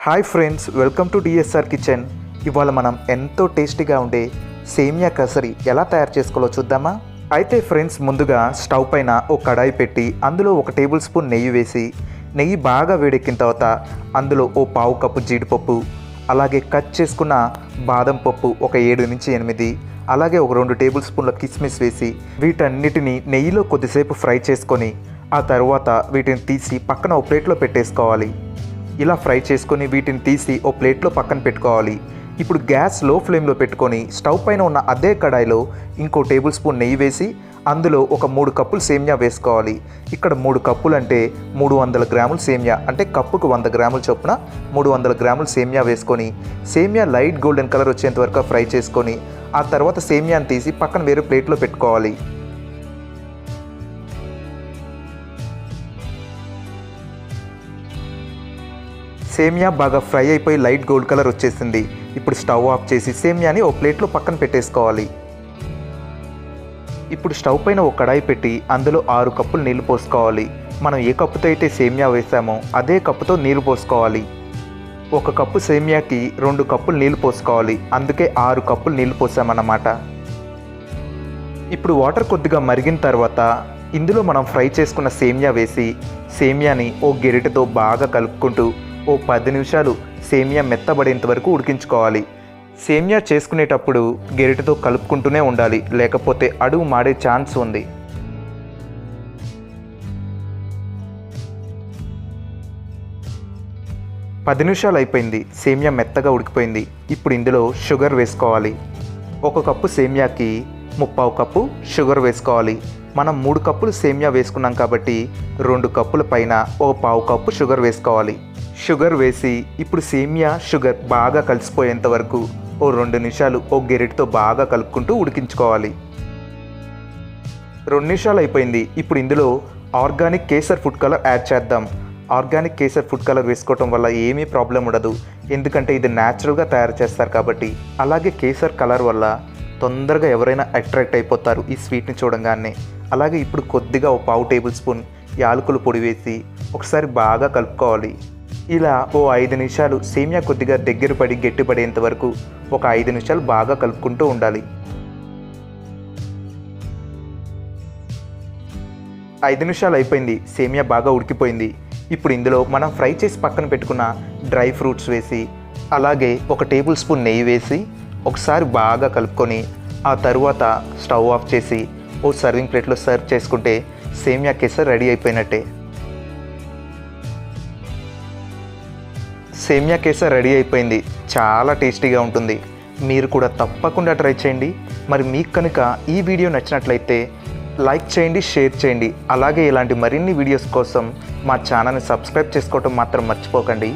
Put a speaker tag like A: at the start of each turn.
A: Hi friends, welcome to DSR kitchen. ఇవాళ మనం ఎంతో టేస్టీగా ఉండే సేమియా కేసరి ఎలా తయారు చేసుకోవాలో చూద్దామా? అయితే ఫ్రెండ్స్, ముందుగా స్టవ్ పైన ఒక కడాయి పెట్టి అందులో 1 టేబుల్ స్పూన్ నెయ్యి వేసి, నెయ్యి బాగా వేడెక్కిన తర్వాత అందులో ఓ పావు కప్పు జీడిపప్పు, అలాగే కట్ చేసుకున్న బాదం పప్పు ఒక 7 నుంచి 8, అలాగే ఒక 2 టేబుల్ స్పూన్ల కిస్మిస్ వేసి వీటన్నిటిని నెయ్యిలో కొద్దిసేపు ఫ్రై చేసుకొని ఆ తర్వాత వీటిని తీసి పక్కన ఓ ప్లేట్లో పెట్టేసుకోవాలి. ఇలా ఫ్రై చేసుకొని వీటిని తీసి ఓ ప్లేట్లో పక్కన పెట్టుకోవాలి. ఇప్పుడు గ్యాస్ లో ఫ్లేమ్లో పెట్టుకొని స్టవ్ పైన ఉన్న అదే కడాయిలో ఇంకో టేబుల్ స్పూన్ నెయ్యి వేసి అందులో ఒక 3 కప్పులు సేమియా వేసుకోవాలి. ఇక్కడ 3 కప్పులు అంటే 300 గ్రాముల సేమియా, అంటే కప్పుకు 100 గ్రాముల చొప్పున 300 గ్రాముల సేమియా వేసుకొని సేమియా లైట్ గోల్డెన్ కలర్ వచ్చేంత వరకు ఫ్రై చేసుకొని ఆ తర్వాత సేమియాని తీసి పక్కన వేరే ప్లేట్లో పెట్టుకోవాలి. సేమియా బాగా ఫ్రై అయిపోయి లైట్ గోల్డ్ కలర్ వచ్చేసింది. ఇప్పుడు స్టవ్ ఆఫ్ చేసి సేమియాని ఓ ప్లేట్లో పక్కన పెట్టేసుకోవాలి. ఇప్పుడు స్టవ్ పైన ఒక కడాయి పెట్టి అందులో 6 కప్పులు నీళ్లు పోసుకోవాలి. మనం ఏ కప్పుతో అయితే సేమియా వేసామో అదే కప్పుతో నీళ్లు పోసుకోవాలి. 1 కప్పు సేమియాకి 2 కప్పులు నీళ్లు పోసుకోవాలి, అందుకే 6 కప్పులు నీళ్లు పోసామన్నమాట. ఇప్పుడు వాటర్ కొద్దిగా మరిగిన తర్వాత ఇందులో మనం ఫ్రై చేసుకున్న సేమియా వేసి సేమియాని ఓ గెరిటతో బాగా కలుపుకుంటూ ఓ 10 నిమిషాలు సేమియా మెత్తబడేంత వరకు ఉడికించుకోవాలి. సేమియా చేసుకునేటప్పుడు గెరిటతో కలుపుకుంటూనే ఉండాలి, లేకపోతే అడుగు మాడే ఛాన్స్ ఉంది. పది నిమిషాలు అయిపోయింది, సేమియా మెత్తగా ఉడికిపోయింది. ఇప్పుడు ఇందులో షుగర్ వేసుకోవాలి. 1 కప్పు సేమియాకి 3/4 కప్పు షుగర్ వేసుకోవాలి. మనం 3 కప్పులు సేమియా వేసుకున్నాం కాబట్టి 2 కప్పుల పైన 1/4 కప్పు షుగర్ వేసుకోవాలి. షుగర్ వేసి ఇప్పుడు సేమియా షుగర్ బాగా కలిసిపోయేంత వరకు ఓ 2 నిమిషాలు ఓ గెరిటితో బాగా కలుపుకుంటూ ఉడికించుకోవాలి. 2 నిమిషాలు అయిపోయింది. ఇప్పుడు ఇందులో organic kesar food colour add చేద్దాం. ఆర్గానిక్ కేసర్ ఫుడ్ కలర్ వేసుకోవటం వల్ల ఏమీ ప్రాబ్లం ఉండదు, ఎందుకంటే ఇది న్యాచురల్గా తయారు చేస్తారు కాబట్టి. అలాగే కేసర్ కలర్ వల్ల తొందరగా ఎవరైనా అట్రాక్ట్ అయిపోతారు ఈ స్వీట్ని చూడంగానే. అలాగే ఇప్పుడు కొద్దిగా ఓ పావు టేబుల్ స్పూన్ యాలకుల పొడి వేసి ఒకసారి బాగా కలుపుకోవాలి. ఇలా ఓ 5 నిమిషాలు సేమియా కొద్దిగా దగ్గర పడి గట్టిపడేంత వరకు ఒక 5 నిమిషాలు బాగా కలుపుకుంటూ ఉండాలి. 5 నిమిషాలు అయిపోయింది, సేమియా బాగా ఉడికిపోయింది. ఇప్పుడు ఇందులో మనం ఫ్రై చేసి పక్కన పెట్టుకున్న డ్రై ఫ్రూట్స్ వేసి అలాగే 1 టేబుల్ స్పూన్ నెయ్యి వేసి ఒకసారి బాగా కలుపుకొని ఆ తరువాత స్టవ్ ఆఫ్ చేసి ఓ సర్వింగ్ ప్లేట్లో సర్వ్ చేసుకుంటే సేమియా కేసరి రెడీ అయిపోయినట్టే. సేమియా కేసరి రెడీ అయిపోయింది. చాలా టేస్టీగా ఉంటుంది. మీరు కూడా తప్పకుండా ట్రై చేయండి. మరి మీకు కనుక ఈ వీడియో నచ్చినట్లయితే లైక్ చేయండి, షేర్ చేయండి. అలాగే ఇలాంటి మరిన్ని వీడియోస్ కోసం మా ఛానల్ని సబ్స్క్రైబ్ చేసుకోవటం మాత్రం మర్చిపోకండి.